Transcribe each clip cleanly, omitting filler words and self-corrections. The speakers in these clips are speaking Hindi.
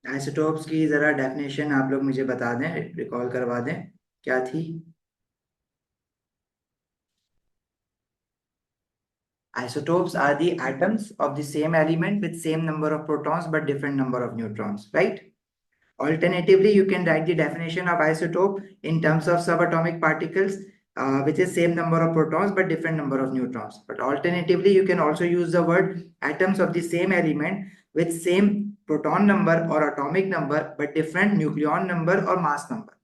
आइसोटोप्स की जरा डेफिनेशन आप लोग मुझे बता दें, रिकॉल करवा दें, क्या थी? Isotopes are the atoms of the same element with same number of protons but different number of neutrons, right? Alternatively, you can write the definition of isotope in terms of subatomic particles, which is same number of protons but different number of neutrons. But alternatively, you can also use the word atoms of the same element with same proton number or atomic number but different nucleon number or mass number,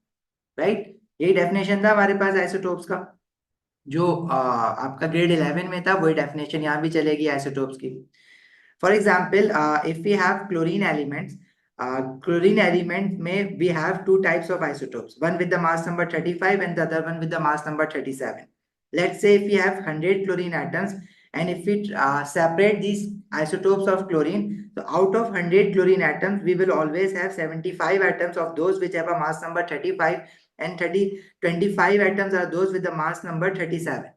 right? यही definition था हमारे पास isotopes का, जो आपका ग्रेड 11 में था, वही डेफिनेशन यहाँ भी चलेगी आइसोटोप्स की. For example, if we have chlorine elements, chlorine element में we have two types of isotopes, one with the mass number 35 and the other one with the mass number 37. Let's say if we have 100 chlorine atoms and if we separate these isotopes of chlorine, so out of 100 chlorine atoms we will always have 75 atoms of those which have a mass number 35 and 25 atoms are those with the mass number 37,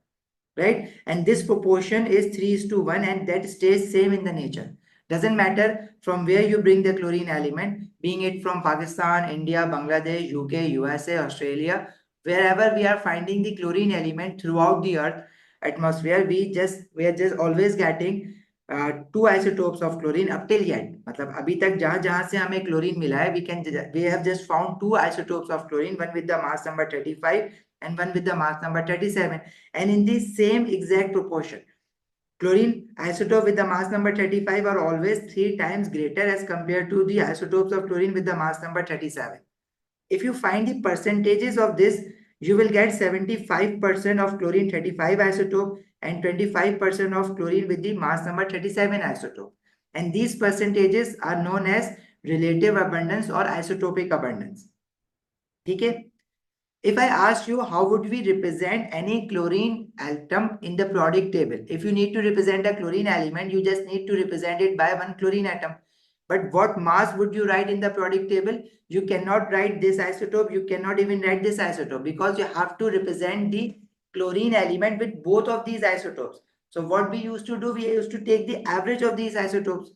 right? And this proportion is 3:1 and that stays same in the nature. Doesn't matter from where you bring the chlorine element, being it from Pakistan, India, Bangladesh, UK, USA, Australia, wherever we are finding the chlorine element throughout the earth atmosphere, we are just always getting two isotopes of chlorine up till yet. मतलब अभी तक जहां जहां से हमें chlorine मिला है, we have just found two isotopes of chlorine, one with the mass number 35 and one with the mass number 37, and in the same exact proportion. Chlorine isotope with the mass number 35 are always 3 times greater as compared to the isotopes of chlorine with the mass number 37. If you find the percentages of this, you will get 75% of chlorine 35 isotope and 25% of chlorine with the mass number 37 isotope. And these percentages are known as relative abundance or isotopic abundance. Okay? If I ask you how would we represent any chlorine atom in the periodic table, if you need to represent a chlorine element, you just need to represent it by one chlorine atom. But what mass would you write in the periodic table? You cannot write this isotope, you cannot even write this isotope, because you have to represent the chlorine element with both of these isotopes. So what we used to do, we used to take the average of these isotopes.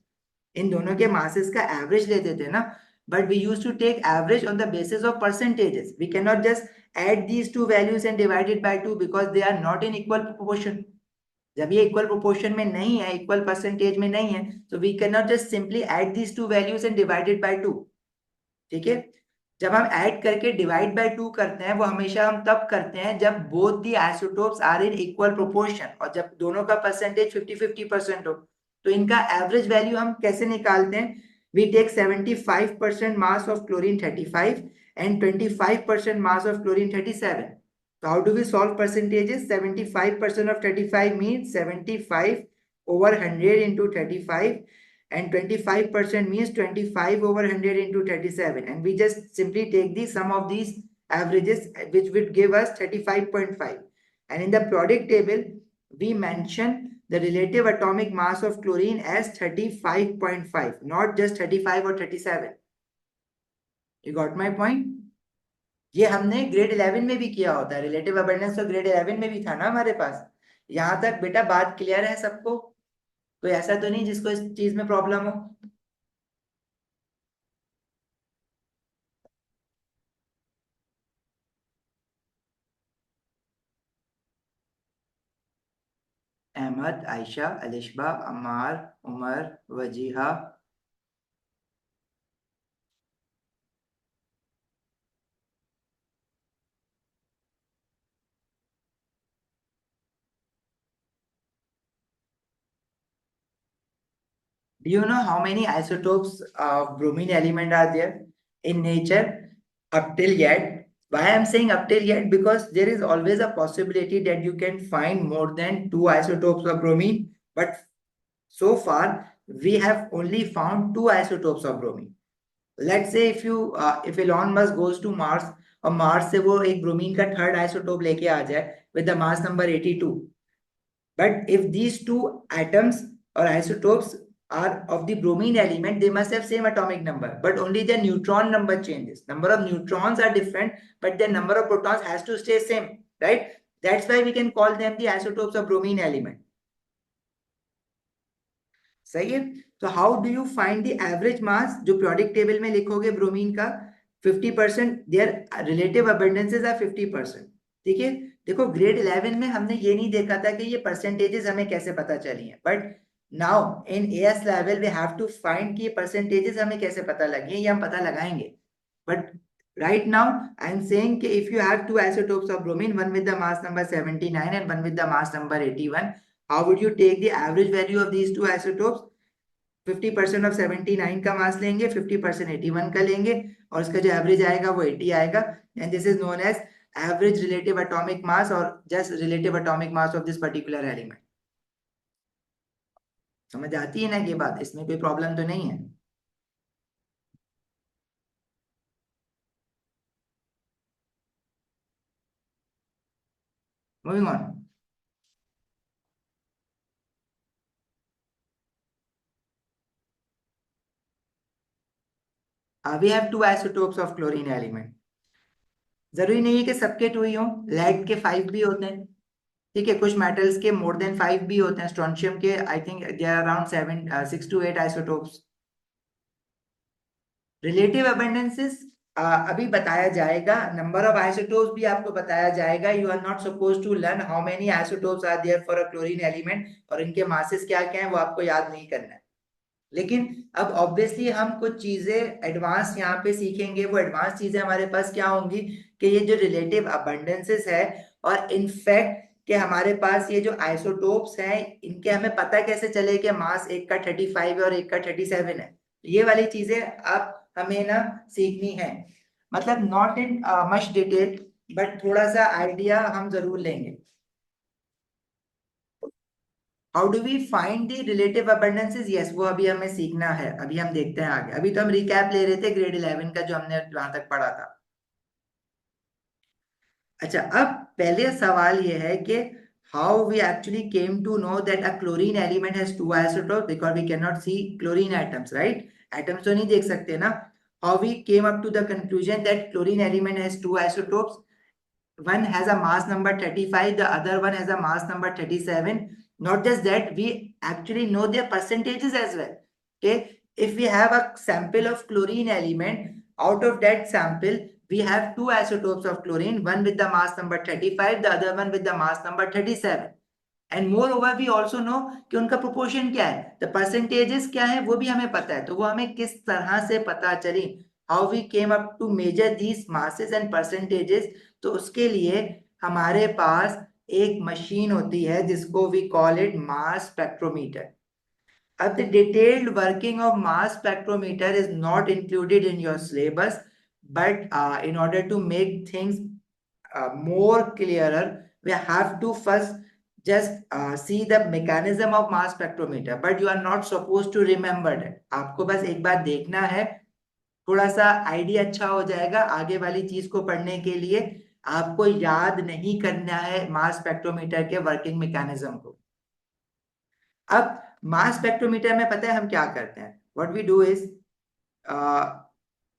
इन दोनों के masses का average लेते थे ना, but we used to take average on the basis of percentages. We cannot just add these two values and divide it by 2 because they are not in equal proportion. जब ये equal proportion में नहीं है, equal percentage में नहीं है, so we cannot just simply add these two values and divide it by 2. ठीक है? जब हम ऐड करके डिवाइड बाय 2 करते हैं, वो हमेशा हम तब करते हैं जब both the isotopes are in equal proportion, और जब दोनों का परसेंटेज 50-50% हो. तो इनका एवरेज वैल्यू हम कैसे निकालते हैं? We take 75% mass of chlorine 35 and 25% mass of chlorine 37. So how do we solve percentages? 75% of 35 means 75 over 100 into 35, and 25% means 25 over 100 into 37, and we just simply take the sum of these averages, which would give us 35.5. And in the periodic table we mention the relative atomic mass of chlorine as 35.5, not just 35 or 37. You got my point? ये हमने ग्रेड 11 में भी किया होता है. रिलेटिव अबंडेंस तो ग्रेड 11 में भी था ना हमारे पास. यहां तक बेटा बात क्लियर है सबको? कोई ऐसा तो नहीं जिसको इस चीज में प्रॉब्लम हो? Ahmad, Ayesha, Alishba, Ammar, Umar, Wajiha. Do you know how many isotopes of bromine element are there in nature up till yet? Why I'm saying up till yet? Because there is always a possibility that you can find more than 2 isotopes of bromine. But so far, we have only found 2 isotopes of bromine. Let's say if Elon Musk goes to Mars और Mars से वो एक bromine का third isotope लेके आ जाए with the mass number 82. But if these two atoms or isotopes are of the bromine element, they must have same atomic number, but only the neutron number changes. Number of neutrons are different, but the number of protons has to stay same, right? That's why we can call them the isotopes of bromine element. सही है। तो how do you find the average मास, जो पीरियोडिक टेबल में लिखोगे ब्रोमीन का 50%, देयर रिलेटिव अबंडेंसेस आर 50%। ठीक है। देखो ग्रेड 11 में हमने ये नहीं देखा था कि ये परसेंटेजेस हमें कैसे पता चली हैं, but now in AS level we have to find कि ये परसेंटेजेस हमें कैसे पता लगी हैं, ये हम पता लगाएंगे। But right now I am saying कि if you have two isotopes of bromine, one with the mass number 79 and one with the mass number 81, how would you take the average value of these two isotopes? 50% of 79 का मास लेंगे, 50% 81 का लेंगे, और इसका जो एवरेज आएगा वो 80 आएगा, and this is known as average relative atomic mass और just relative atomic mass of this particular element. समझ आती है ना ये बात, इसमें कोई प्रॉब्लम तो नहीं है। Moving on. We have two isotopes of chlorine element. जरूरी नहीं है कि सबके टू ही हो, लेड के 5 भी होते हैं। ठीक है, कुछ मेटल्स के मोर देन 5 भी होते हैं। स्ट्रोंशियम के I think there are around 6 to 8 isotopes. Relative abundances अभी बताया जाएगा, नंबर ऑफ आइसोटोप्स भी आपको बताया जाएगा। You are not suppose to learn how many isotopes are there for a chlorine element और इनके मासेस क्या क्या है, वो आपको याद नहीं करना है। लेकिन अब ऑब्वियसली हम कुछ चीजें एडवांस यहाँ पे सीखेंगे। वो एडवांस चीजें हमारे पास क्या होंगी कि ये जो रिलेटिव अबंडेंसेस है, और इनफैक्ट कि हमारे पास ये जो आइसोटोप्स हैं, इनके हमें पता कैसे चले कि मास एक का 35 है और एक का 37 है। ये वाली चीजें अब हमें ना सीखनी है। मतलब not in much detail, but थोड़ा सा आइडिया हम जरूर लेंगे। How do we find the relative abundances, yes वो अभी हमें सीखना है, अभी हम देखते हैं आगे। अभी तो हम रिकैप ले रहे थे ग्रेड 11 का जो हमने वहां तक पढ़ा था। अच्छा, अब पहले सवाल ये है कि how we actually came to know that a chlorine element has two isotopes, because we can not see chlorine atoms, right? Atoms तो नहीं देख सकते ना। How we came up to the conclusion that chlorine element has two isotopes? One has a mass number 35, the other one has a mass number 37. Not just that, we actually know their percentages as well. Okay, if we have a sample of chlorine element, out of that sample we have two isotopes of chlorine, one with the mass number 35, the other one with the mass number 37. And moreover we also know कि उनका प्रोपोर्शन क्या है, द परसेंटेजेस क्या है, वो भी हमें पता है। तो वो हमें किस तरह से पता चली, how we came up to measure these masses and percentages? तो उसके लिए हमारे पास एक मशीन होती है जिसको we call it mass spectrometer. अब the detailed working of mass spectrometer is not included in your syllabus, but in order to make things more clearer, we have to first just see the mechanism of mass spectrometer, but you are not supposed to remember it. आपको बस एक बार देखना है, थोड़ा सा आइडिया अच्छा हो जाएगा आगे वाली चीज को पढ़ने के लिए। आपको याद नहीं करना है मास स्पेक्ट्रोमीटर के वर्किंग मैकेनिज्म को। अब मास स्पेक्ट्रोमीटर में पता है हम क्या करते हैं, व्हाट वी डू इज,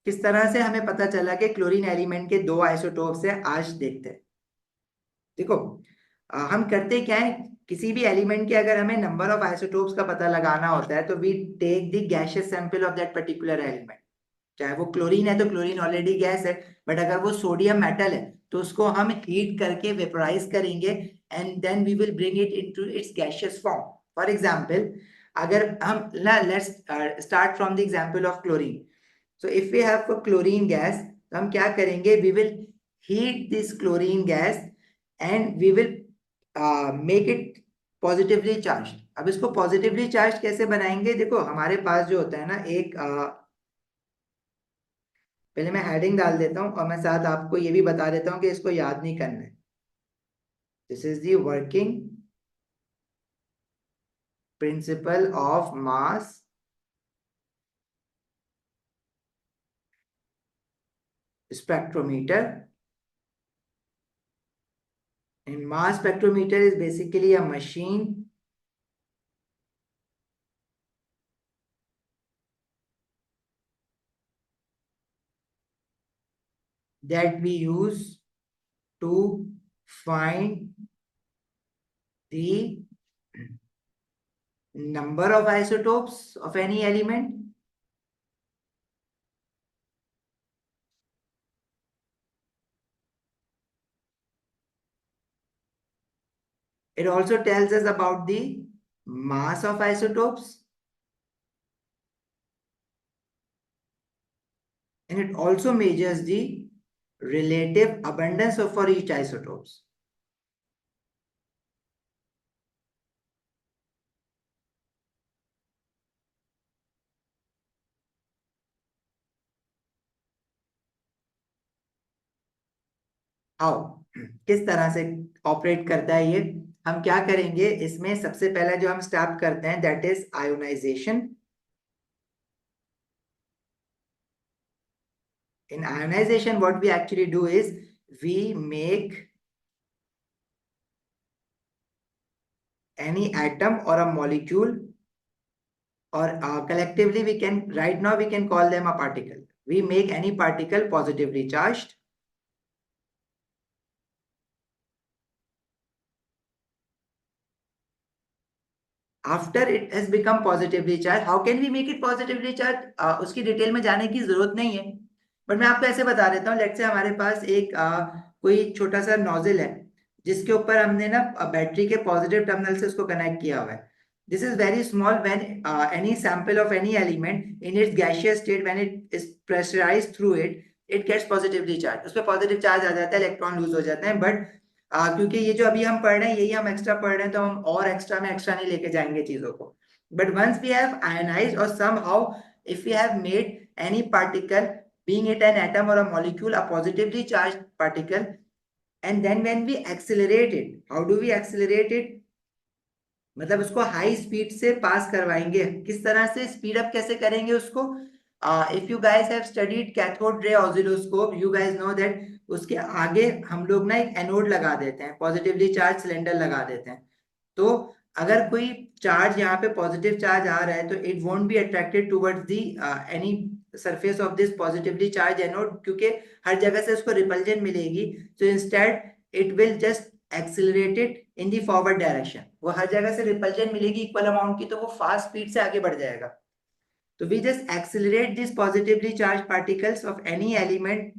किस तरह से हमें पता चला कि क्लोरीन एलिमेंट के दो आइसोटोप्स है, आज देखते हैं। देखो हम करते क्या है, किसी भी एलिमेंट के अगर हमें नंबर ऑफ आइसोटोप्स का पता लगाना होता है तो we take the gaseous sample of that particular element. चाहे वो क्लोरीन है तो क्लोरीन ऑलरेडी गैस है, बट अगर वो सोडियम मेटल है तो उसको हम हीट करके वेपोराइज करेंगे, and then we will bring it into its gaseous form. For example, अगर हम ना let's start from the example of chlorine. So if we have chlorine gas, तो हम क्या करेंगे, we will heat this chlorine gas and we will make it positively charge. अब इसको पॉजिटिवली चार्ज कैसे बनाएंगे, देखो हमारे पास जो होता है ना एक पहले मैं हेडिंग डाल देता हूं और मैं साथ आपको ये भी बता देता हूं कि इसको याद नहीं करना है। This is the working principle of mass spectrometer, and mass spectrometer is basically a machine that we use to find the number of isotopes of any element. It also tells us about the mass of isotopes. And it also measures the relative abundance of for each isotopes. आओ किस तरह से ऑपरेट करता है ये, हम क्या करेंगे इसमें। सबसे पहला जो हम स्टार्ट करते हैं that is ionisation. In ionization, what we actually do is we make any atom or a molecule, or collectively we can, right now we can call them a particle. We make any particle positively charged. After it has become positively charged, how can we make it positively charged? उसकी डिटेल में जाने की जरूरत नहीं है, बट मैं आपको ऐसे बता देता हूँ। लेट्स से हमारे पास एक कोई छोटा सा नोजल है जिसके ऊपर हमने ना बैटरी के पॉजिटिव टर्मिनल से उसको कनेक्ट किया हुआ है। This is very small when any sample of any element in its gaseous state, when it is pressurized through it, it gets positively charged. उसपे पॉजिटिव चार्ज आ जाता है, इलेक्ट्रॉन लूज हो जाते हैं। बट क्योंकि ये जो अभी हम पढ़ रहे हैं यही हम एक्स्ट्रा पढ़ रहे हैं, तो हम और एक्स्ट्रा में एक्स्ट्रा नहीं लेके जाएंगे चीजों को। But once we have ionised और somehow if we have made any particle, being it an atom or a molecule, a positively charged particle, and then when we accelerate it, how do we accelerate it? मतलब उसको हाई स्पीड से पास करवाएंगे। किस तरह से स्पीड अप कैसे करेंगे उसको? If you guys have studied cathode ray oscilloscope, you guys know that उसके आगे हम लोग ना एक एनोड लगा देते हैं, पॉजिटिवली चार्ज सिलेंडर लगा देते हैं। तो अगर कोई चार्ज यहाँ पे पॉजिटिव चार्ज आ रहा है तो it won't be attracted towards the any surface of this positively charge anode, क्योंकि हर जगह से उसको रिपल्जन मिलेगी। So instead it will just accelerated in the forward direction. वो हर जगह से रिपल्जन मिलेगी इक्वल अमाउंट की, तो वो फास्ट स्पीड से आगे बढ़ जाएगा। तो we just accelerate this positively charge particles of any element,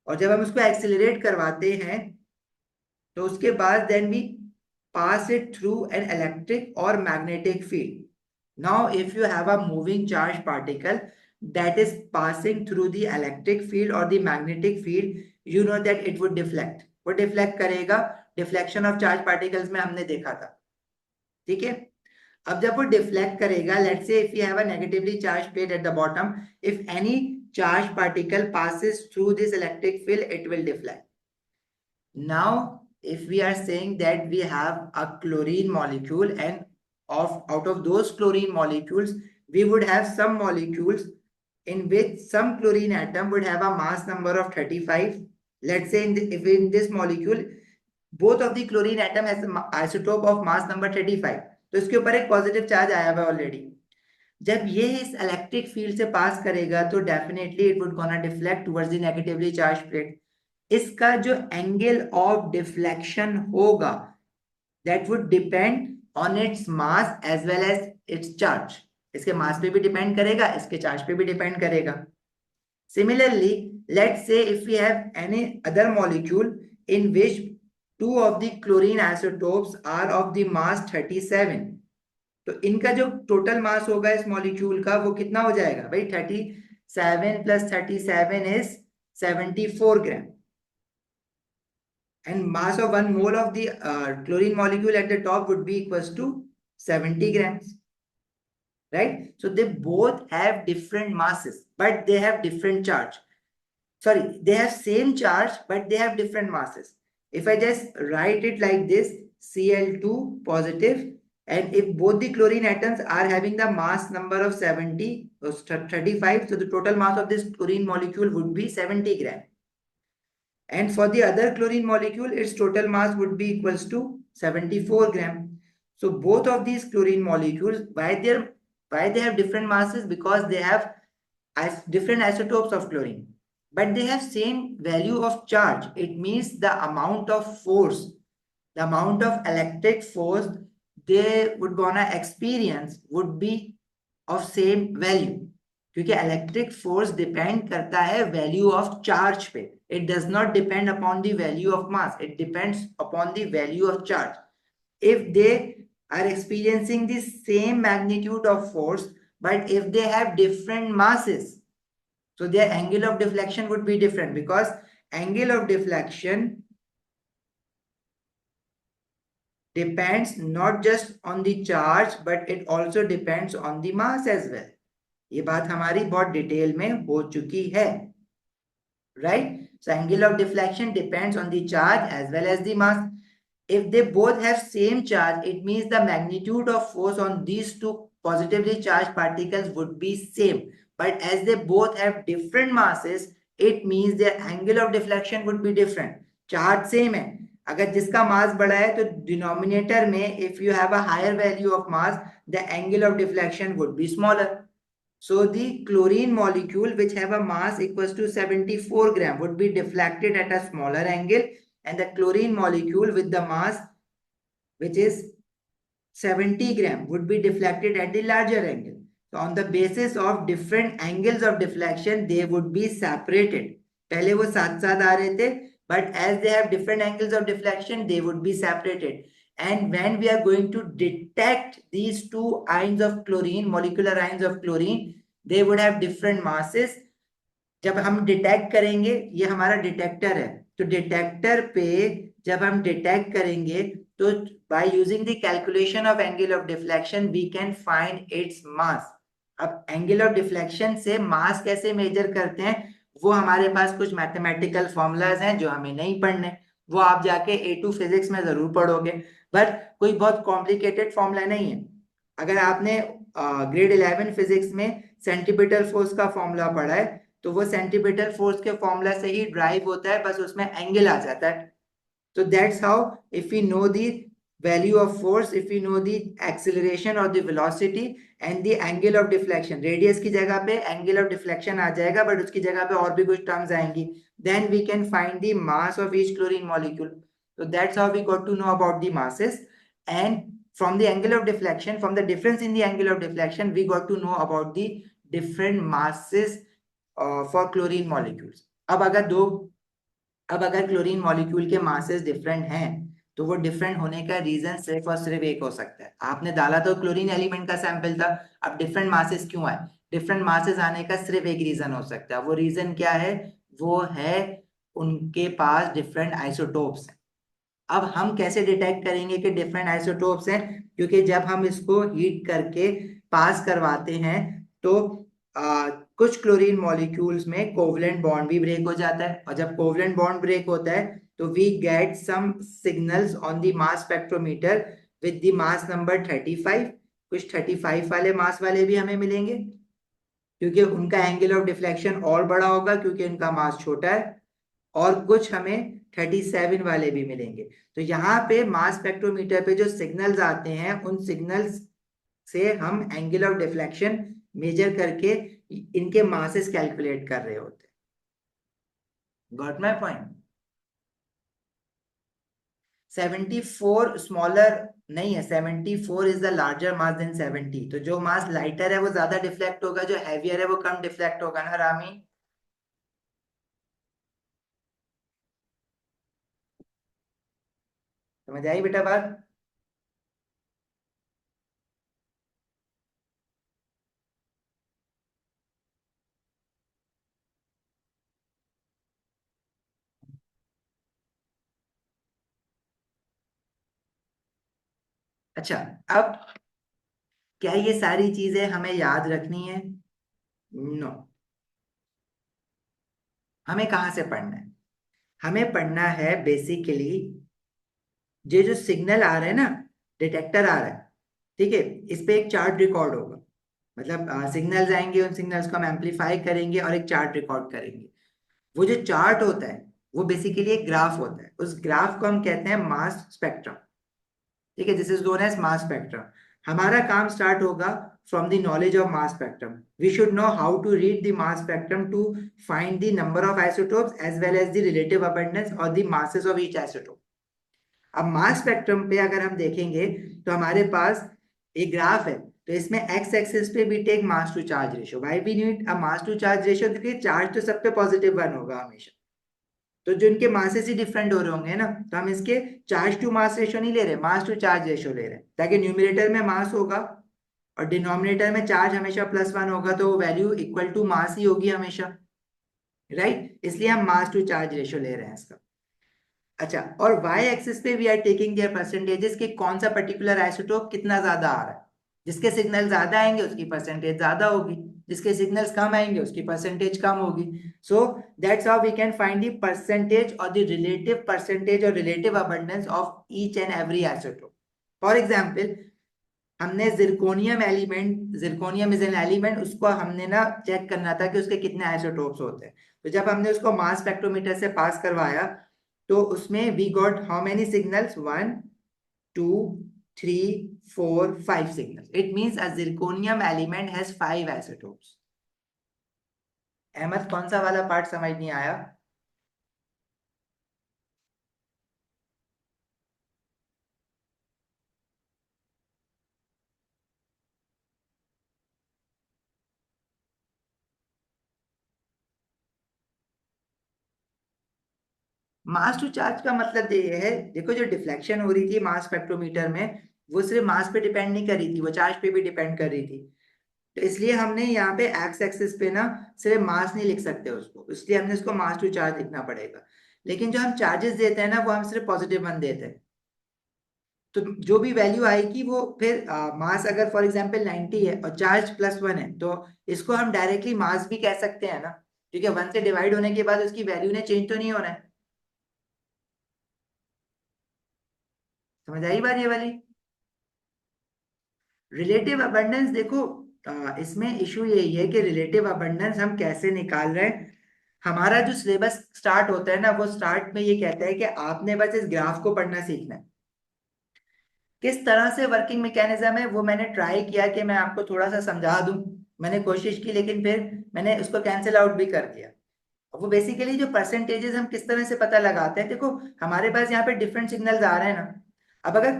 और जब हम उसको एक्सिलरेट करवाते हैं तो उसके बाद then we pass it through an electric or magnetic field. Now if you have a moving charge particle that is passing through the electric field or the magnetic field, you know that it would deflect. वो deflect करेगा, deflection of charge particles में हमने देखा था, ठीक है। अब जब वो deflect करेगा, let's say if we have a negatively charged plate at the bottom, if any charge particle passes through this electric field, it will deflect. Now if we are saying that we have a chlorine molecule, and out of those chlorine molecules we would have some molecules in which some chlorine atom would have a mass number of 35. Let's say if in this molecule both of the chlorine atom has an isotope of mass number 35, तो इसके ऊपर एक पॉजिटिव चार्ज आया हुआ ऑलरेडी। जब ये इस इलेक्ट्रिक फील्ड से पास करेगा तो definitely it would gonna deflect towards the negatively charge plate. इसका जो एंगल ऑफ डिफ्लेक्शन होगा that would depend on its mass as well as its charge. इसके मास पे भी डिपेंड करेगा, इसके चार्ज पे भी डिपेंड करेगा। Similarly let's say if we have any other molecule in which two of the chlorine isotopes are of the mass 37, तो इनका जो टोटल मास होगा इस मॉलिक्यूल का वो कितना हो जाएगा भाई? 37 + 37 is 74 gram, and mass of 1 mole of the chlorine molecule at the top would be equals to 70 grams, right? So they both have different masses, but they have different charge. Sorry, they have same charge, but they have different masses. If I just write it like this, Cl2 positive, and if both the chlorine atoms are having the mass number of 70 or 35, so the total mass of this chlorine molecule would be 70 grams. And for the other chlorine molecule, its total mass would be equals to 74 grams. So both of these chlorine molecules, why they have different masses? Because they have different isotopes of chlorine, but they have same value of charge. It means the amount of force, the amount of electric force they would gonna experience would be of same value, क्योंकि इलेक्ट्रिक फोर्स डिपेंड करता है वैल्यू ऑफ चार्ज पे. It does not depend upon the value of mass, it depends upon the value of charge. If they are experiencing the same magnitude of force, but if they have different masses, so their angle of deflection would be different, because angle of deflection depends not just on the charge but it also depends on the mass as well. ये बात हमारी बहुत डिटेल में हो चुकी है, right? So angle of deflection depends on the charge as well as the mass. If they both have same charge, it means the magnitude of force on these two positively charged particles would be same. But as they both have different masses, it means their angle of deflection would be different. Charge same है, अगर जिसका मास बड़ा है तो डिनोमिनेटर में if you have a higher value of mass, the angle of deflection would be smaller. So the chlorine molecule which have a mass equals to 74 gram would be deflected at a smaller angle, and the chlorine molecule with the mass which is 70 gram would be deflected at the larger angle. So on the basis of different angles of deflection, they would be separated. पहले वो साथ साथ आ रहे थे, but as they have different angles of deflection, they would be separated. And when we are going to detect these two ions of chlorine, molecular ions of chlorine, they would have different masses. जब हम डिटेक्ट करेंगे, ये हमारा डिटेक्टर है, तो डिटेक्टर पे जब हम डिटेक्ट करेंगे तो by using the calculation of angle of deflection we can find its mass. अब एंगल ऑफ डिफ्लेक्शन से मास कैसे मेजर करते हैं, वो हमारे पास कुछ मैथमेटिकल फॉर्मूलाज हैं जो हमें नहीं पढ़ने, वो आप जाके A2 फिजिक्स में जरूर पढ़ोगे, बट कोई बहुत कॉम्प्लिकेटेड फॉर्मूला नहीं है. अगर आपने ग्रेड 11 फिजिक्स में सेंटीमीटर फोर्स का फॉर्मूला पढ़ा है तो वो सेंटीमीटर फोर्स के फॉर्मूला से ही ड्राइव होता है, बस उसमें एंगल आ जाता है. So that's how, if we know the value of force, if we know the acceleration or the velocity and the angle of deflection, radius की जगह पे angle of deflection आ जाएगा, but उसकी जगह पे और भी कुछ terms आएंगी, then we can find the mass of each chlorine molecule. So that's how we got to know about the masses, and from the angle of deflection, from the difference in the angle of deflection, we got to know about the different masses for chlorine molecules. अब अगर क्लोरीन मॉलिक्यूल के मासेस डिफरेंट हैं तो वो डिफरेंट होने का रीजन सिर्फ और सिर्फ एक हो सकता है. आपने डाला तो क्लोरीन एलिमेंट का सैंपल था, अब डिफरेंट मासेस क्यों आए? डिफरेंट मासेस आने का सिर्फ एक रीजन हो सकता है. वो रीजन क्या है? वो है उनके पास डिफरेंट आइसोटोप्स हैं. अब हम कैसे डिटेक्ट करेंगे कि डिफरेंट आइसोटोप्स हैं? क्योंकि जब हम इसको हीट करके पास करवाते हैं तो कुछ क्लोरीन मॉलिक्यूल्स में कोवलेंट बॉन्ड भी ब्रेक हो जाता है, और जब कोवलेंट बॉन्ड ब्रेक होता है तो we get some signals on the mass spectrometer with the mass number 35. कुछ 35 वाले मास वाले भी हमें मिलेंगे क्योंकि उनका एंगल ऑफ डिफ्लेक्शन और बड़ा होगा क्योंकि उनका मास छोटा है, और कुछ हमें 37 वाले भी मिलेंगे. तो यहाँ पे मास स्पेक्ट्रोमीटर पे जो सिग्नल्स आते हैं उन सिग्नल्स से हम एंगल ऑफ डिफ्लेक्शन मेजर करके इनके मासेस कैलकुलेट कर रहे होते हैं. Got my point? 74 स्मॉलर नहीं है, 74 is the larger mass than 70. तो जो मास लाइटर है वो ज्यादा डिफ्लेक्ट होगा, जो हैवियर है वो कम डिफ्लेक्ट होगा ना रामी? समझ आई बेटा बात? अच्छा, अब क्या ये सारी चीजें हमें याद रखनी है? नो. हमें कहाँ से पढ़ना है? हमें पढ़ना है बेसिकली ये जो सिग्नल आ रहा है ना, डिटेक्टर आ रहा है, ठीक है, इस पे एक चार्ट रिकॉर्ड होगा. मतलब सिग्नल्स आएंगे, उन सिग्नल्स को हम एम्पलीफाई करेंगे और एक चार्ट रिकॉर्ड करेंगे. वो जो चार्ट होता है वो बेसिकली एक ग्राफ होता है. उस ग्राफ को हम कहते हैं मास स्पेक्ट्रम. ठीक है, this is known as mass spectrum. हमारा काम स्टार्ट होगा from the knowledge of mass spectrum. We should know how to read the mass spectrum to find the number of isotopes as well as the relative abundance or the masses of each isotope. अब मास स्पेक्ट्रम पे अगर हम देखेंगे तो हमारे पास एक ग्राफ है, तो इसमें एक्स एक्सिस पे भी take mass to charge ratio, why we need a mass to charge ratio, क्योंकि चार्ज तो सब पे +1 होगा हमेशा, तो जो इनके मासेस ही डिफरेंट हो रहे होंगे ना, तो हम इसके चार्ज टू मास रेशियो नहीं ले रहे, मास टू चार्ज रेशियो ले रहे हैं, ताकि न्यूमरेटर में मास होगा और डिनोमिनेटर में चार्ज हमेशा +1 होगा, तो वैल्यू इक्वल टू मास ही होगी हमेशा, राइट, इसलिए हम मास टू चार्ज रेशियो ले रहे हैं इसका। अच्छा, और y एक्सिस पे we are taking their percentages कि कौन सा पर्टिकुलर आइसोटोप कितना ज्यादा आ रहा है, जिसके सिग्नल ज्यादा आएंगे उसकी परसेंटेज ज्यादा होगी, जिसके सिग्नल्स कम आएंगे उसकी परसेंटेज कम होगी। So that's how we can find the percentage और द रिलेटिव परसेंटेज और relative abundance of each and every isotope. For example, हमने zirconium element, zirconium is an element, उसको हमने ना चेक करना था कि उसके कितने आइसोटोप्स होते हैं, तो जब हमने उसको मास स्पेक्ट्रोमीटर से पास करवाया, तो उसमें we got how many signals, 1 2 3 4 5 signals, it means a zirconium element has 5 isotopes. Ahmed, कौन सा वाला पार्ट समझ नहीं आया? मास टू चार्ज का मतलब ये है, देखो जो डिफ्लेक्शन हो रही थी मास स्पेक्ट्रोमीटर में, वो सिर्फ मास पे डिपेंड नहीं कर रही थी, वो चार्ज पे भी डिपेंड कर रही थी, तो इसलिए हमने यहाँ पे एक्स एक्सिस पे ना सिर्फ मास नहीं लिख सकते उसको, इसलिए हमने इसको मास टू चार्ज लिखना पड़ेगा। लेकिन जो हम चार्जेस देते हैं ना, वो हम सिर्फ +1 देते हैं, तो जो भी वैल्यू आएगी वो फिर मास अगर फॉर एग्जांपल 90 है और चार्ज +1 है, तो इसको हम डायरेक्टली मास भी कह सकते हैं ना, क्योंकि 1 से डिवाइड होने के बाद उसकी वैल्यू ने चेंज तो नहीं होना है। समझ आई बात ये वाली? रिलेटिव अबंडेंस देखो, इसमें इशू यही है कि रिलेटिव अबंडेंस हम कैसे निकाल रहे हैं। हमारा जो सिलेबस स्टार्ट होता है ना, वो स्टार्ट में ये कहता है कि आपने बस इस ग्राफ को पढ़ना सीखना है। किस तरह से वर्किंग मैकेनिज्म है वो मैंने ट्राई किया कि मैं आपको थोड़ा सा समझा दूं, मैंने कोशिश की, लेकिन फिर मैंने उसको कैंसिल आउट भी कर दिया। वो बेसिकली जो परसेंटेजेस हम किस तरह से पता लगाते हैं, देखो हमारे पास यहाँ पे डिफरेंट सिग्नल्स आ रहे हैं ना, अब अगर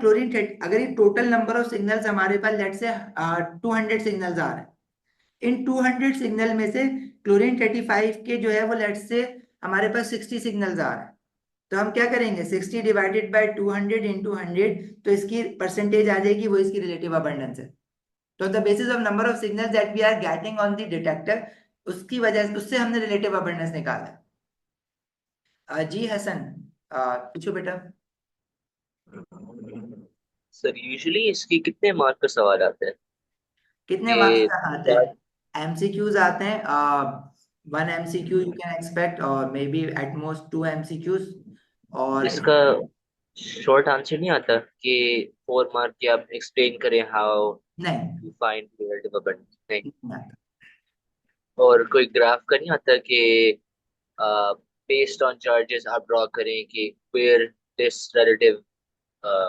अगर ये टोटल नंबर ऑफ सिग्नल्स हमारे पास लेट से 200 सिग्नल्स आ रहे हैं, इन 200 सिग्नल में से क्लोरीन 35 के जो है वो लेट से हमारे पास 60 सिग्नल्स आ रहे हैं, तो हम क्या करेंगे, 60 डिवाइडेड बाय 200 इंटू 100, तो इसकी परसेंटेज आ जाएगी, वो इसकी रिलेटिव अबंडेंस है। तो the basis of number of signals that we are getting on the detector, उसकी वजह से उससे हमने रिलेटिव अबंडेंस निकाला। जी हसन, पूछो बेटा। सर यूजुअली इसकी कितने मार्क का सवाल आता है कितने मार्क्स कि का आते हैं? एमसीक्यूज आते हैं, 1 MCQ यू कैन एक्सपेक्ट, और may be at most 2 MCQs, और इसका शॉर्ट आंसर नहीं आता कि 4 मार्क के आप एक्सप्लेन करें हाउ नहीं, टू फाइंड रिलेटिव अबंडेंस नहीं? नहीं आता। और कोई ग्राफ का नहीं आता कि बेस्ड ऑन चार्जेस आप ड्रॉ करें कि वेयर दिस रिलेटिव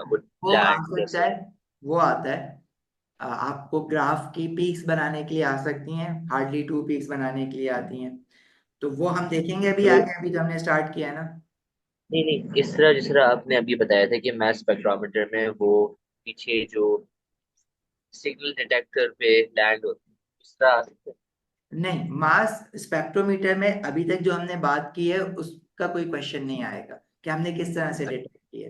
वुड वो आ लैंड सकता जैसे? है, वो आता है। आपको ग्राफ की पीक्स बनाने के लिए आ सकती हैं, हार्डली 2 पीक्स बनाने के लिए आती हैं, तो वो हम देखेंगे अभी तो आगे, अभी तो हमने स्टार्ट किया है ना। नहीं नहीं, इस तरह जिस तरह आपने अभी बताया था कि मैथ स्पेक्ट्रोमीटर में वो पीछे जो सिग्नल डिटेक्टर पे लैंड होती है, इस तरह आ सकते हैं? नहीं, मास स्पेक्ट्रोमीटर में अभी तक जो हमने बात की है उसका कोई क्वेश्चन नहीं आएगा कि हमने किस तरह से डिटेक्ट किया।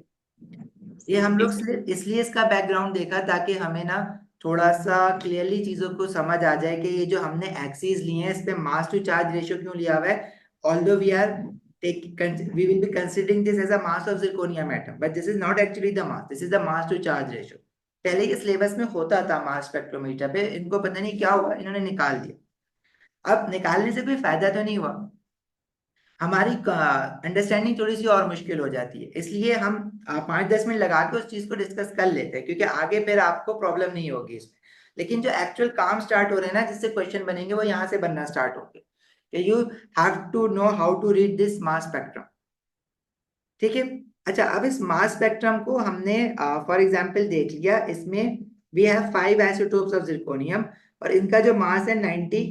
ये हम लोग ठीक है। इसलिए इसका बैकग्राउंड देखा ताकि हमें ना थोड़ा सा क्लियरली चीजों को समझ आ जाए कि ये जो हमने एक्सीज लिए हैं, इस पे मास टू चार्ज रेशियो क्यों लिया हुआ है, although we are we will be considering this as a mass of zirconium atom, but this is not actually the mass, this is the mass to charge ratio। पहले के सिलेबस में होता था मास स्पेक्ट्रोमीटर पे, इनको पता नहीं क्या हुआ, इन्होंने निकाल दिया। अब निकालने से कोई फायदा तो नहीं हुआ, हमारी अंडरस्टैंडिंग थोड़ी सी और मुश्किल हो जाती है, इसलिए हम 5-10 मिनट लगा के उस चीज को डिस्कस कर लेते हैं, क्योंकि आगे फिर आपको प्रॉब्लम नहीं होगी इसमें। लेकिन जो एक्चुअल काम स्टार्ट हो रहे हैं ना, जिससे क्वेश्चन बनेंगे, वो यहाँ से बनना स्टार्ट होंगे कि you have to know how to read this mass spectrum. ठीक है। अच्छा, अब इस मास स्पेक्ट्रम को हमने फॉर एग्जांपल देख लिया, इसमें we have 5 isotopes of zirconium, और इनका जो मास है 90,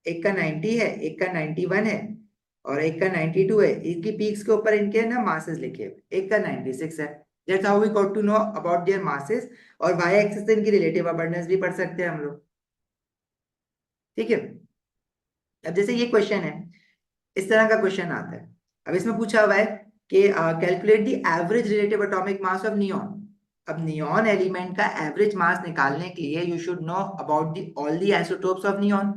एक का 90 है, एक का 91 है, और एक का 92 है, इनकी पीक्स के ऊपर इनके ना मासेस लिखे हुए, एक का 96 है। That's how we got to know about their masses. और y एक्सिस से इनकी रिलेटिव अबंडेंस भी पढ़ सकते हैं हम लोग, ठीक है। अब जैसे ये क्वेश्चन है, इस तरह का क्वेश्चन आता है। अब इसमें पूछा हुआ है कि calculate the average relative atomic mass of neon. अब नियॉन एलिमेंट का एवरेज मास निकालने के लिए you should know about the all the isotopes of neon.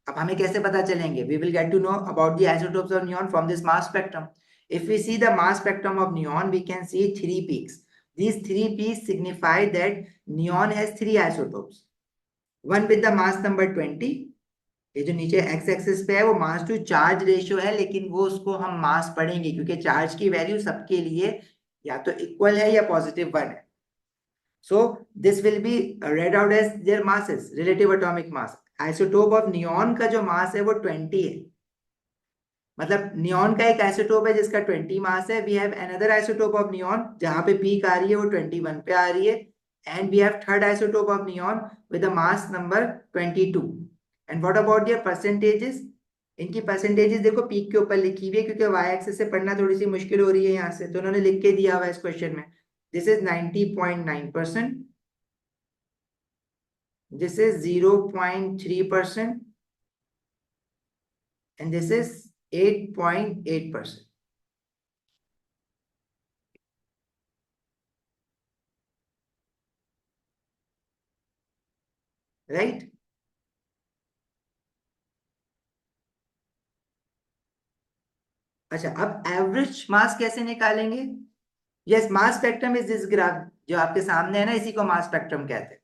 अब हमें कैसे पता चलेंगे? We will get to know about the isotopes of neon from this mass spectrum. If we see the mass spectrum of neon, we can see 3 peaks. These 3 peaks signify that neon has 3 isotopes. One with the mass number 20. ये जो नीचे x एक्सिस पे है वो मास टू चार्ज रेशियो है, लेकिन वो उसको हम मास पढ़ेंगे क्योंकि चार्ज की वैल्यू सबके लिए या तो इक्वल है या पॉजिटिव 1 है। So this will be read out as their masses, relative atomic mass. Isotope of neon का जो मास है वो 20 है। मतलब नियॉन का एक आइसोटोप है जिसका 20 मास है। We have another isotope of neon जहां पे पीक आ रही है वो 21 पे आ रही है। And we have third isotope of neon with the mass number 22। And what about their percentages? इनकी परसेंटेजेस देखो पीक के ऊपर लिखी हुई है, क्योंकि वाई एक्सिस से पढ़ना थोड़ी सी मुश्किल हो रही है यहाँ से, तो उन्होंने लिख के दिया हुआ है इस क्वेश्चन में। This is 90.9%, this is 0.3%, and this is 8.8%. Right? अच्छा, अब एवरेज मास कैसे निकालेंगे? Yes, mass spectrum is this graph जो आपके सामने है ना, इसी को मास स्पेक्ट्रम कहते हैं।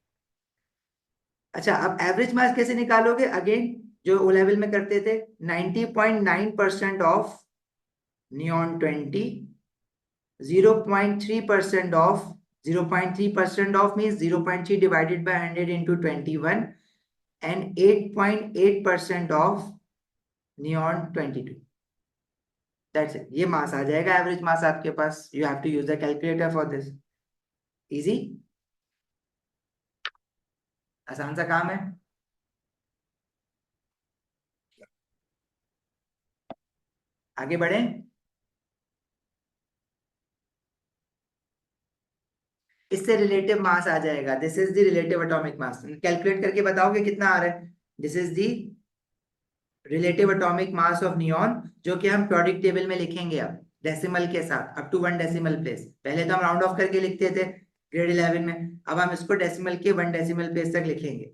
अच्छा, अब एवरेज मास कैसे निकालोगे? अगेन जो ओ लेवल में करते थे, 90.9% of neon 20, 0.3% of 0.3% of means 0.3 divided by 100 into 21, and 8.8% of neon 22। That's it. ये मास आ जाएगा एवरेज मास आपके पास। You have to use the calculator for this. Easy, आसान सा काम है। आगे बढ़े। इससे रिलेटिव मास आ जाएगा। This is the relative atomic mass. Calculate करके बताओगे कितना आ रहा है? This is the relative atomic mass of neon, जो कि हम प्योरिक टेबल में लिखेंगे अब डेसिमल के साथ, अप टू 1 डेसिमल प्लेस। पहले तो हम राउंड ऑफ करके लिखते थे ग्रेड 11 में, अब हम इसको डेसिमल के 1 डेसिमल प्लेस तक लिखेंगे।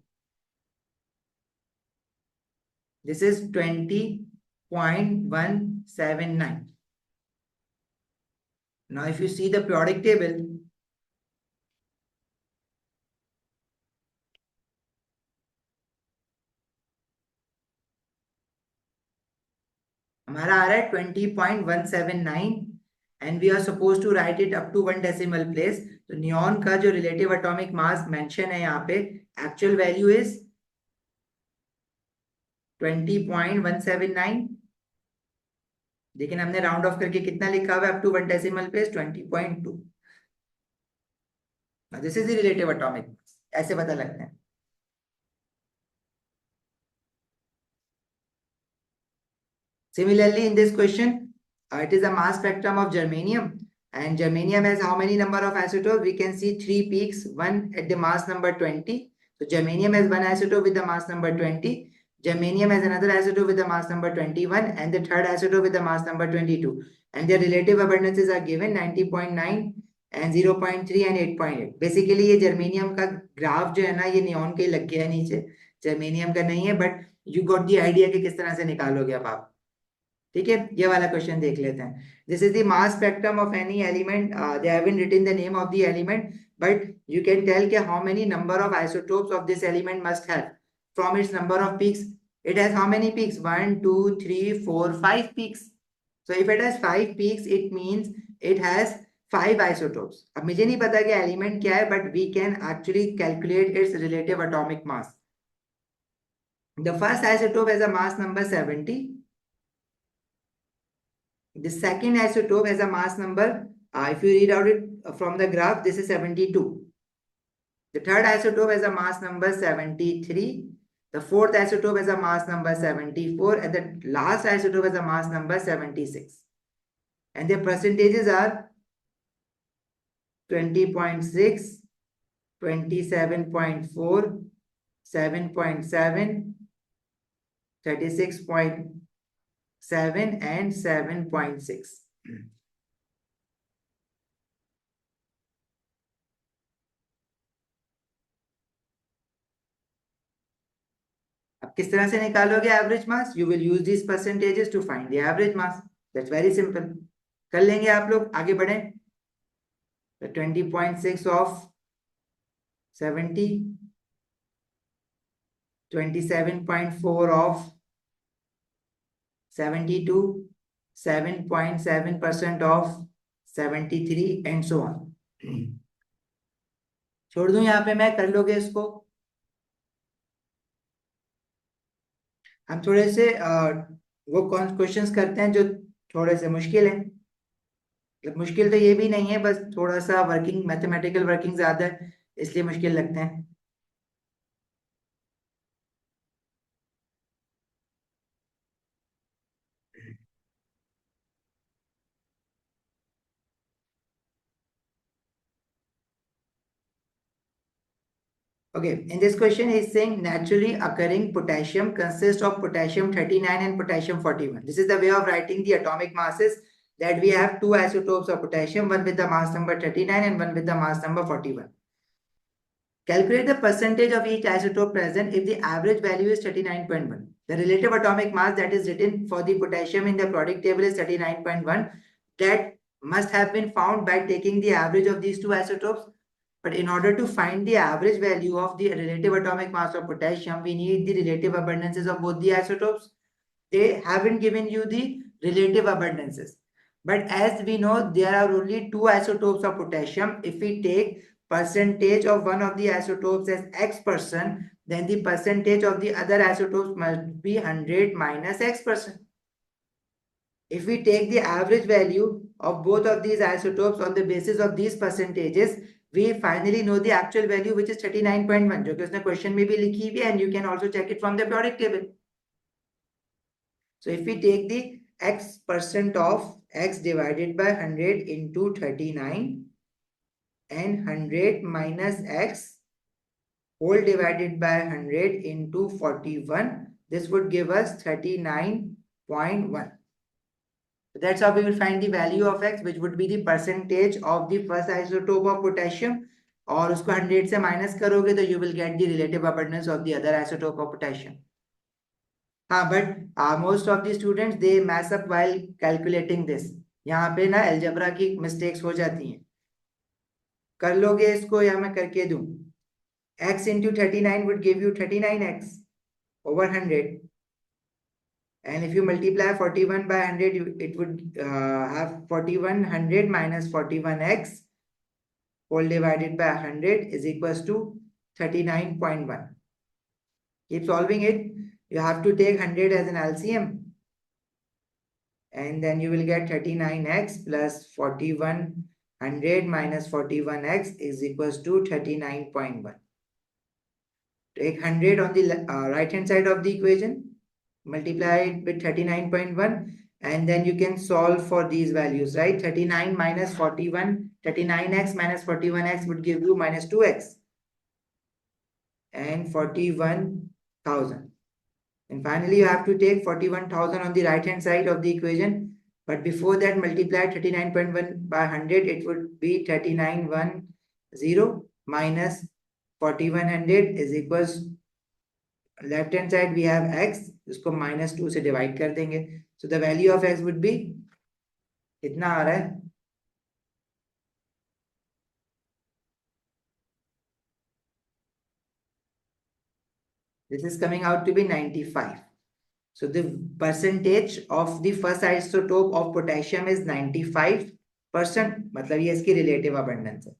This is 20.179। Now if you see the periodic table, हमारा आ रहा है 20.179 and we are suppose to write it up to 1 decimal place. तो नियॉन का जो रिलेटिव एटॉमिक मास मेंशन है यहाँ पे, एक्चुअल वैल्यू इज 20.179, लेकिन हमने राउंड ऑफ करके कितना लिखा हुआ है up to 1 decimal place? 20.2। This is the relative atomic mass. ऐसे पता लगता है। Similarly, in this question, it is a mass spectrum of germanium, and germanium has how many number of isotopes? We can see 3 peaks, one at the mass number 20. So germanium has one isotope with the mass number 20. Germanium has another isotope with the mass number 21, and the third isotope with the mass number 22. And their relative abundances are given 90.9 and 0.3 and 8.8. Basically, ये germanium का ग्राफ जो है ना, ये नियॉन के लग गया है नीचे, germanium का नहीं है, but you got the idea कि किस तरह से निकालोगे अब आप। ठीक है, ये वाला क्वेश्चन देख लेते हैं। This is the mass spectrum of any element. They haven't written the name of the element, but you can tell के how many number of isotopes of this element must have from its number of peaks. It has how many peaks? 1 2 3 4 5 peaks. So if it has 5 peaks, it means it has 5 isotopes. अब मुझे नहीं पता कि एलिमेंट क्या है, but we can actually calculate its relative atomic mass. The first isotope has a mass number 70. The second isotope has a mass number, if you read out it from the graph, this is 72. The third isotope has a mass number 73. The fourth isotope has a mass number 74, and the last isotope has a mass number 76. And their percentages are 20.6, 27.4, 7.7, 36.7 and 7.6. अब किस तरह से निकालोगे average mass? You will use this percentages to find the average mass. That's very simple. कर लेंगे आप लोग. आगे बढ़े. 20.6 of 70, 27.4 of 72, 7.7% of 73 and so on. छोड़ दूं यहाँ पे मैं? कर लोगे इसको? हम थोड़े से वो कौन क्वेश्चंस करते हैं जो थोड़े से मुश्किल है. मुश्किल तो ये भी नहीं है, बस थोड़ा सा वर्किंग, मैथमेटिकल वर्किंग ज्यादा है, इसलिए मुश्किल लगते हैं. Okay, in this question he is saying naturally occurring potassium consists of potassium 39 and potassium 41. This is the way of writing the atomic masses, that we have two isotopes of potassium, one with the mass number 39 and one with the mass number 41. Calculate the percentage of each isotope present if the average value is 39.1. The relative atomic mass that is written for the potassium in the periodic table is 39.1. That must have been found by taking the average of these two isotopes. But in order to find the average value of the relative atomic mass of potassium, we need the relative abundances of both the isotopes. They haven't given you the relative abundances. But as we know, there are only two isotopes of potassium. If we take percentage of one of the isotopes as X%, then the percentage of the other isotopes must be 100 minus X%. If we take the average value of both of these isotopes on the basis of these percentages, we finally know the actual value, which is 39.1, जो कि उसने question में भी लिखी हुई है, and you can also check it from the periodic table. So if we take the X% of X divided by 100 into 39 and 100 minus X whole divided by 100 into 41, this would give us 39.1. That's how we will find the value of X, which would be the percentage of the first isotope of potassium. और उसको 100 से माइनस करोगे तो you will get the relative abundance of the other isotope of potassium. हाँ, but most of the students they mess up while calculating this. यहाँ पे ना algebra की mistakes हो जाती हैं. कर लोगे इसको या मैं करके दूं? X into 39 would give you 39x over 100. And if you multiply 41 by 100, it would have 4100 minus 41x whole divided by 100 is equals to 39.1. Keep solving it. You have to take 100 as an LCM. And then you will get 39x plus 4100 minus 41x is equals to 39.1. Take 100 on the right hand side of the equation. Multiply it with 39.1 and then you can solve for these values, right? 39 minus 41, 39x minus 41x would give you minus 2x and 41,000. And finally, you have to take 41,000 on the right hand side of the equation. But before that, multiply 39.1 by 100, it would be 3910 minus 4100 is equals, left hand side we have x, इसको -2 से divide कर देंगे. So the value of x would be कितना आ रहा है? This is coming out to be 95. So the percentage of the first isotope of potassium is 95%. मतलब ये इसकी relative abundance है.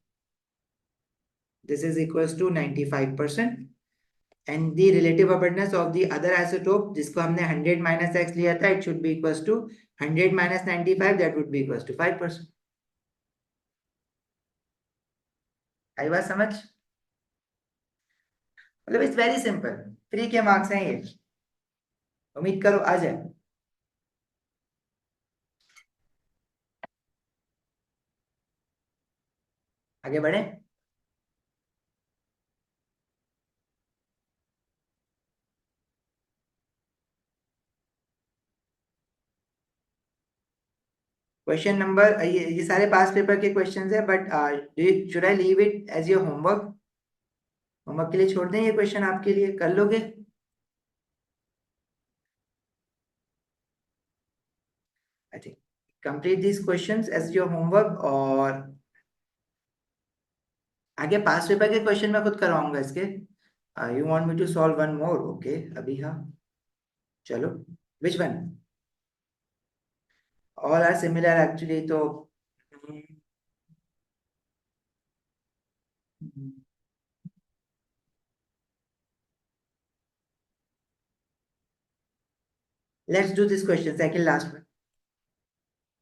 This is equals to 95%. And the relative abundance of the other isotope, जिसको हमने 100 minus x लिया था, it should be equals to 100 minus 95, that would be equals to 5%. आई बात समझ? मतलब इट्स वेरी सिंपल. फ्री के मार्क्स हैं ये, उम्मीद करो आ जाए. आगे बढ़े। क्वेश्चन नंबर, ये सारे पास पेपर के क्वेश्चंस है, but should I leave it as your homework? Homework के लिए छोड़ दें ये क्वेश्चन, आपके लिए कर लोगे? I think complete this questions as your homework. और आगे पास पेपर के क्वेश्चन मैं खुद करवाऊंगा इसके। You want me to solve one more? Okay, अभी हाँ, चलो। Which one? All are similar actually, तो let's do this question, second last one.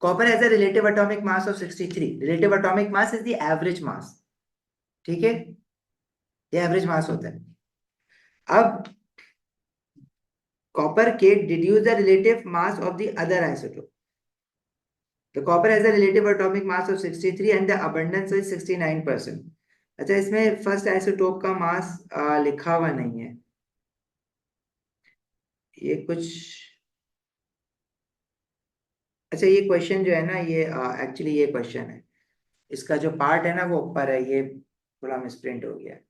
Copper has a relative atomic mass of 63. Relative atomic mass is the average mass. ठीक है, ये एवरेज मास होता है। अब कॉपर के deduce the relative mass of the other isotope. तो copper has a relative atomic mass of 63 and the abundance is 69%. अच्छा, इसमें फर्स्ट आइसोटोप का मास लिखा हुआ नहीं है, ये कुछ। अच्छा, ये क्वेश्चन जो है ना, ये एक्चुअली ये क्वेश्चन है, इसका जो पार्ट है ना वो ऊपर है, ये थोड़ा मिसप्रिंट हो गया है।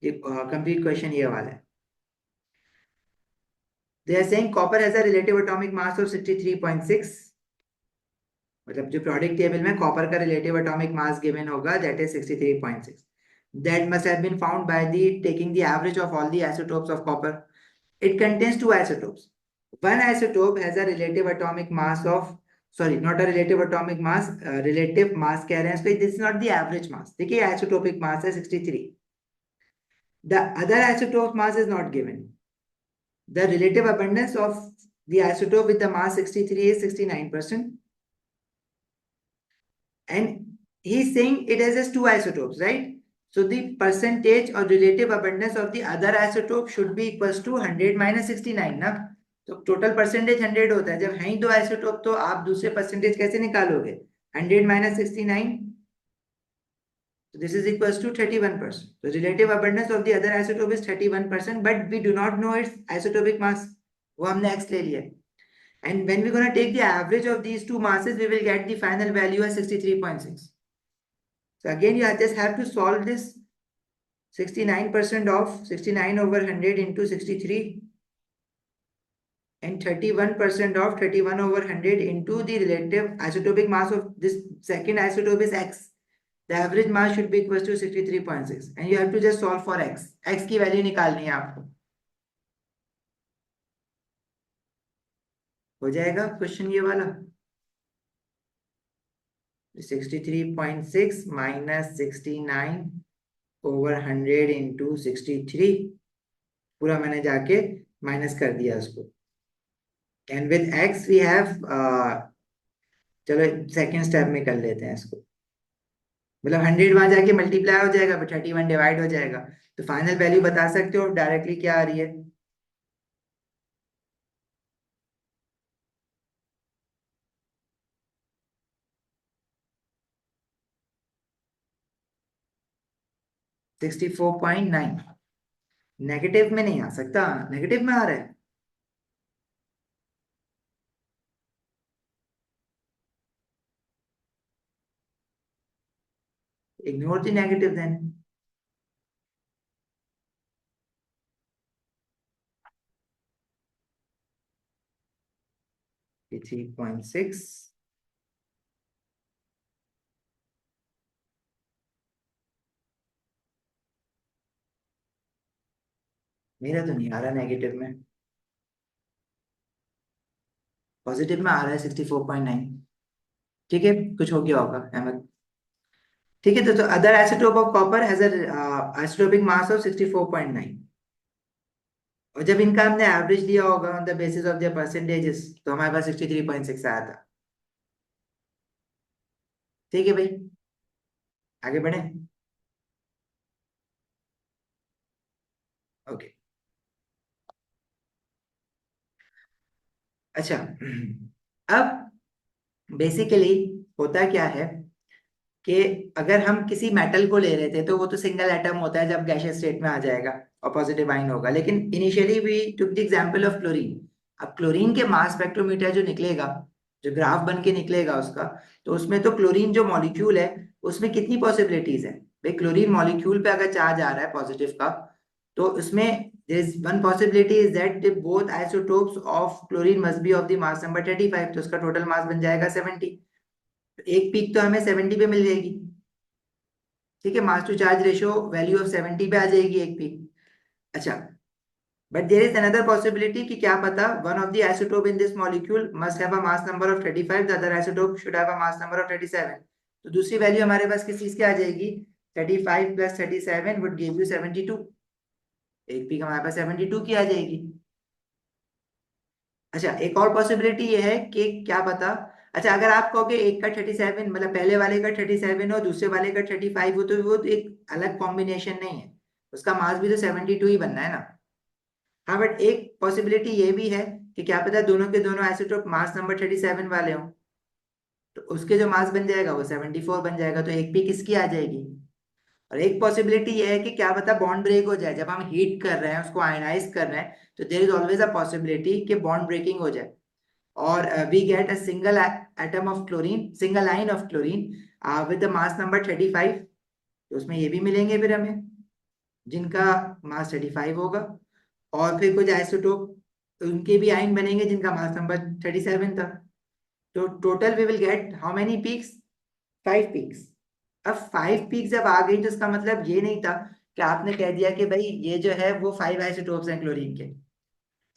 ये कंप्लीट क्वेश्चन ये वाला है। They are saying copper has a relative atomic mass of 63.6. मतलब जो प्रोडक्ट टेबल में कॉपर का रिलेटिव एटॉमिक मास गिवन होगा, that is 63.6. That must have been found by the taking the average of all the isotopes of copper. It contains two isotopes. One isotope has a relative atomic mass of, sorry, not a relative atomic mass, relative mass कह रहे हैं इसको, this is not the average mass. देखिए isotopic mass है 63. The other isotope mass is not given. The relative abundance of the isotope with the mass 63 is 69%. And he's saying it has just two isotopes, right? So the percentage or relative abundance of the other isotope should be equals to 100 minus 69 ना। तो टोटल परसेंटेज 100 होता है, जब है ही दो आइसोटोप तो आप दूसरे परसेंटेज कैसे निकालोगे? 100 minus 69, so this is equals to 31%. The relative abundance of the other isotope is 31%, but we do not know its isotopic mass, वो हमने x ले लिया है। And when we're going to take the average of these two masses, we will get the final value as 63.6. So again, you just have to solve this 69% of 69 over 100 into 63 and 31% of 31 over 100 into the relative isotopic mass of this second isotope is x. The average mass should be equal to 63.6 and you have to just solve for x. X की वैल्यू निकालनी है आपको। हो जाएगा क्वेश्चन ये वाला। 63.6 minus 69 over 100 into 63, पूरा मैंने जाके माइनस कर दिया उसको। And with x we have, चलो सेकेंड स्टेप में कर लेते हैं इसको। मतलब 100 वहां जाके मल्टीप्लाई हो जाएगा, फिर 31 डिवाइड हो जाएगा, तो फाइनल वैल्यू बता सकते हो डायरेक्टली क्या आ रही है? $64.9। नेगेटिव में नहीं आ सकता, नेगेटिव में आ रहा है। Ignore the negative then. 3.6, मेरा तो नहीं आ रहा नेगेटिव में, पॉजिटिव में आ रहा है 64.9। ठीक है, कुछ हो गया होगा अहमद। ठीक है, तो other isotope of copper has isotopic mass of 64.9, और जब इनका हमने एवरेज लिया होगा on the basis of their percentages तो हमारे पास 63.6 आया था। ठीक है भाई, आगे बढ़े। ओके, अच्छा। अब बेसिकली होता क्या है कि अगर हम किसी मेटल को ले रहे थे तो वो तो सिंगल एटम होता है, जब गैसियस स्टेट में आ जाएगा और पॉजिटिव आइन होगा। लेकिन initially we took the example of chlorine. अब क्लोरीन के मास स्पेक्ट्रोमीटर जो निकलेगा, जो ग्राफ बन के निकलेगा उसका, तो उसमें तो क्लोरीन जो मॉलिक्यूल है उसमें कितनी पॉसिबिलिटीज है भाई। क्लोरीन मॉलिक्यूल पे अगर चार्ज आ रहा है पॉजिटिव का, तो उसमें there is one possibility is that the both isotopes of chlorine must be of the mass number 35, तो उसका टोटल मास बन जाएगा 70। एक पीक तो हमें 70 पे मिल जाएगी, ठीक है, mass to charge ratio value of 70 पे आ जाएगी एक पीक। अच्छा, but there is another possibility कि क्या पता one of the isotope in this molecule must have a mass number of 35, the other isotope should have a mass number of 37। तो दूसरी वैल्यू हमारे पास किस चीज की आ जाएगी, 35 प्लस 37 वुड गिव यू 72। एक पीक हमारे पास 72 की आ जाएगी। अच्छा, एक और पॉसिबिलिटी ये है कि क्या पता, अच्छा अगर आप कहोगे एक का 37 मतलब पहले वाले का 37 हो दूसरे वाले का 35 हो, तो वो तो एक अलग कॉम्बिनेशन नहीं है, उसका मास भी तो 72 ही बनना है ना। हाँ, बट एक पॉसिबिलिटी ये भी है कि क्या पता दोनों के दोनों आइसोटोप मास नंबर 37 वाले हों, तो उसके जो मास बन जाएगा वो 74 बन जाएगा, तो एक पी किसकी आ जाएगी। और एक पॉसिबिलिटी ये है कि क्या पता बॉन्ड ब्रेक हो जाए, जब हम हीट कर रहे हैं उसको आयनाइज कर रहे हैं, तो there is always a possibility कि बॉन्ड ब्रेकिंग हो जाए, और we get a single atom of chlorine, single ion of chlorine with the mass number 35। तो उसमें ये भी मिलेंगे फिर हमें, जिनका मास 35 होगा, और फिर कुछ आइसोटोप उनके भी आइन बनेंगे जिनका मास नंबर 37 था। तो total we will get how many peaks, 5 peaks. अब 5 पीक्स जब आ गई तो इसका मतलब ये नहीं था कि आपने कह दिया कि भाई ये जो है वो 5 आइसोटोप्स हैं क्लोरीन के।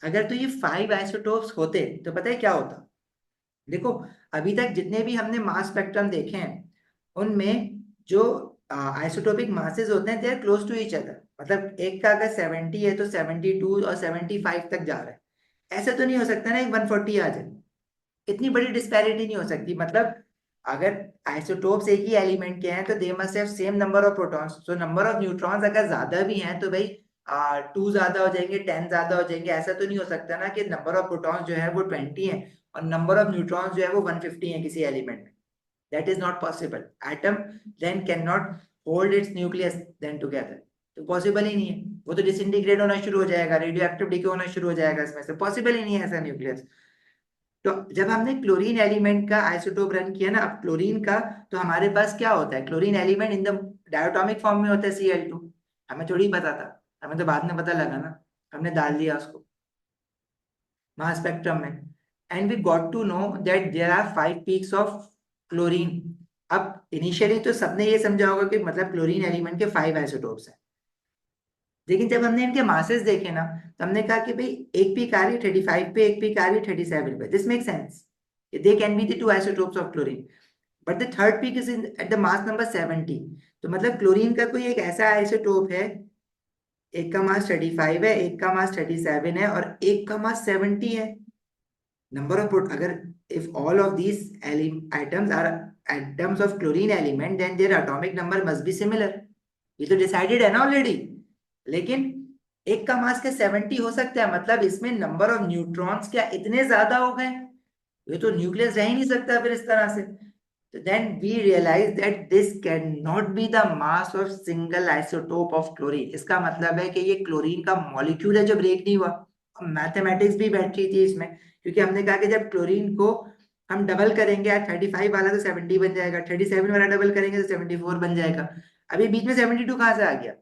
अगर तो ये 5 आइसोटोप्स होते तो पता है क्या होता। देखो, अभी तक जितने भी हमने मास स्पेक्ट्रम देखे हैं उनमें जो आइसोटोपिक मासेस होते हैं they are close to each other, मतलब एक का अगर 70 है तो 72 और 75 तक जा रहा है। ऐसा तो नहीं हो सकता ना एक 140 आ जाए, इतनी बड़ी डिस्पैरिटी नहीं हो सकती। मतलब अगर आइसोटोप्स एक ही एलिमेंट के हैं तो they must have same number of protons, तो नंबर ऑफ न्यूट्रॉन्स अगर ज्यादा भी हैं तो भाई 2 ज्यादा हो जाएंगे, 10 ज्यादा हो जाएंगे। ऐसा तो नहीं हो सकता ना कि नंबर ऑफ प्रोटॉन्स जो है वो 20 है और नंबर ऑफ न्यूट्रॉन्स जो है वो 150 है किसी एलिमेंट में। That is not possible. Atom then can not hold its nucleus then together, तो पॉसिबल ही नहीं है। वो तो डिसइंटीग्रेट होना शुरू हो जाएगा, रेडियो एक्टिव डिके होना शुरू हो जाएगा इसमें से, पॉसिबल ही नहीं है ऐसा न्यूक्लियस। तो जब हमने क्लोरीन एलिमेंट का आइसोटोप रन किया ना, अब क्लोरीन का, तो हमारे पास क्या होता है, chlorine element in the diatomic form में होता है Cl2। हमें थोड़ी पता था, हमें तो बाद में पता लगा ना, हमने डाल दिया उसको मास स्पेक्ट्रम में, and we got to know that there are 5 peaks of chlorine. अब इनिशियली तो सबने ये समझा होगा कि मतलब क्लोरीन एलिमेंट के 5 आइसोटोप्स हैं, लेकिन जब हमने इनके मासेस देखे ना, तो हमने कहा कि भाई एक पीक आ रही है 35 पे, एक पीक आ रही है 37 पे, this make sense, they can be the 2 isotopes of chlorine, but the third peak is in at the mass number 70। तो मतलब क्लोरीन का कोई एक ऐसा आइसोटोप है, एक का मास 35 है, एक का मास 37 है और एक का मास 70 है। नंबर ऑफ, अगर if all of these items are atoms of chlorine element then their atomic number must be similar, ये तो डिसाइडेड है ना ऑलरेडी। लेकिन एक का मास के 70 हो सकता है, मतलब इसमें नंबर ऑफ न्यूट्रॉन्स क्या इतने ज्यादा हो गए, ये तो न्यूक्लियस रह ही नहीं सकता फिर इस तरह से। तो then we realize that this cannot be the mass of single isotope of chlorine। इसका मतलब है कि ये क्लोरीन का मॉलिक्यूल है जो ब्रेक नहीं हुआ। मैथमेटिक्स भी बैठ रही थी इसमें, क्योंकि हमने कहा कि जब क्लोरीन को हम डबल करेंगे, 35 वाला तो 70 बन जाएगा, 37 वाला डबल करेंगे तो 74 बन जाएगा। अभी बीच में 72 कहाँ से आ गया।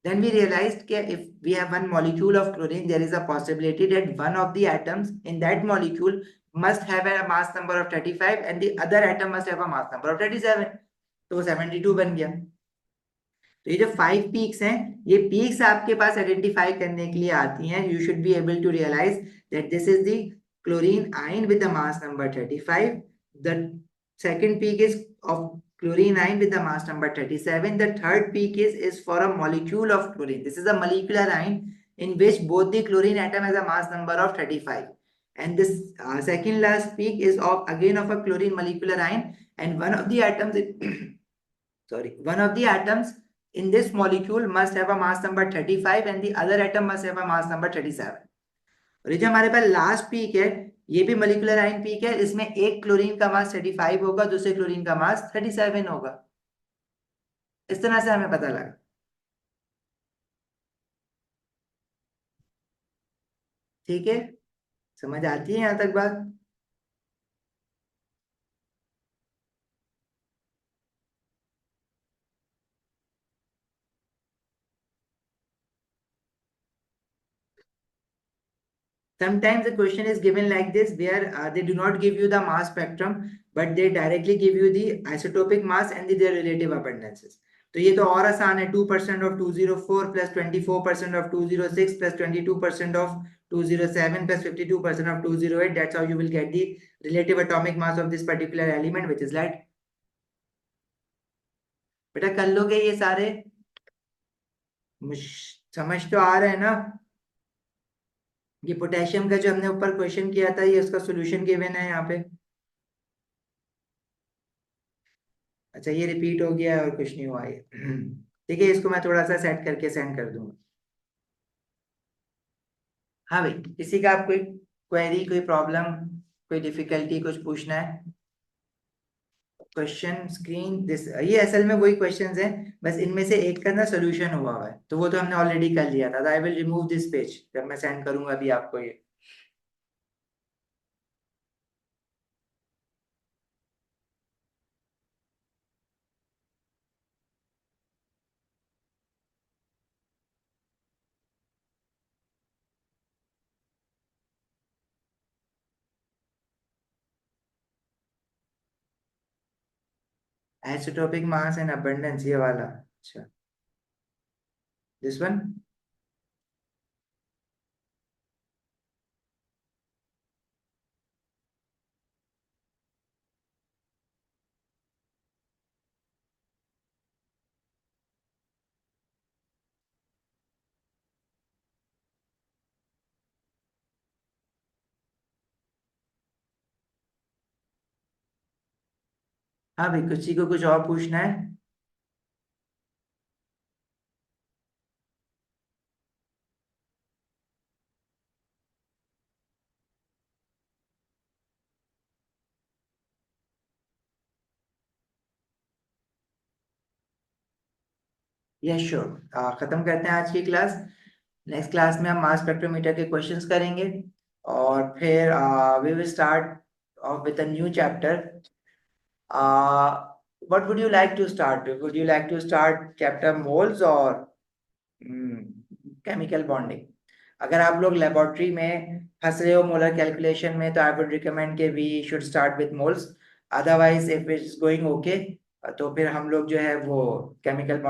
Then we realized that if we have one molecule of chlorine, there is a possibility that one of the atoms in that molecule must have a mass number of 35 and the other atom must have a mass number of 37, तो 72 बन गया। तो ये जो 5 पीक्स हैं, ये पीक्स आपके पास आइडेंटिफाई करने के लिए आती हैं। You should be able to realise that this is the chlorine ion with the mass number 35, the second peak is of chlorine ion with the mass number 37, the third peak is for a molecule of chlorine, this is a molecular ion in which both the chlorine atom has a mass number of 35, and this second last peak is of again of a chlorine molecular ion, and one of the atoms sorry, one of the atoms in this molecule must have a mass number 35 and the other atom must have a mass number 37। और ये जो हमारे पास लास्ट पीक है ये भी मोलिकुलर आयन पीक है, इसमें एक क्लोरीन का मास 35 होगा, दूसरे क्लोरीन का मास 37 होगा। इस तरह से हमें पता लगा। ठीक है, समझ आती है यहाँ तक बात? Sometimes the question is given like this, where they do not give you the mass spectrum, but they directly give you the isotopic mass and their relative abundances. तो ये तो और आसान है, 2% of 204 plus 24% of 206 plus 22% of 207 plus 52% of 208. That's how you will get the relative atomic mass of this particular element, which is light. बेटा कर लोगे ये सारे? समझ तो आ रहे हैं ना? ये पोटेशियम का जो हमने ऊपर क्वेश्चन किया था, ये उसका सोल्यूशन गिवन है यहाँ पे। अच्छा, ये रिपीट हो गया और कुछ नहीं हुआ ये। ठीक है, इसको मैं थोड़ा सा सेट करके सेंड कर दूंगा। हाँ भाई, किसी का आप कोई क्वेरी, कोई प्रॉब्लम, कोई डिफिकल्टी, कुछ पूछना है? क्वेश्चन स्क्रीन दिस, ये असल में वही क्वेश्चंस हैं, बस इनमें से एक का ना सोल्यूशन हुआ है, तो वो तो हमने ऑलरेडी कर लिया था। I will remove this page जब मैं सेंड करूंगा अभी आपको ये। आइसोटोपिक मास एंड अबंडेंस, ये वाला? अच्छा, दिस वन। हाँ भाई, किसी को कुछ और पूछना है? यस श्योर, खत्म करते हैं आज की क्लास। नेक्स्ट क्लास में हम मास स्पेक्ट्रोमीटर के क्वेश्चंस करेंगे, और फिर we will start off with a new chapter. What would you like to start? Would you like to start chapter moles और केमिकल बॉन्डिंग? अगर आप लोग लेबोरेटरी में फंस रहे हो मोलर कैलकुलेशन में, तो आई वुड रिकमेंड के we should start with moles. Otherwise if it's going okay, तो फिर हम लोग जो है वो केमिकल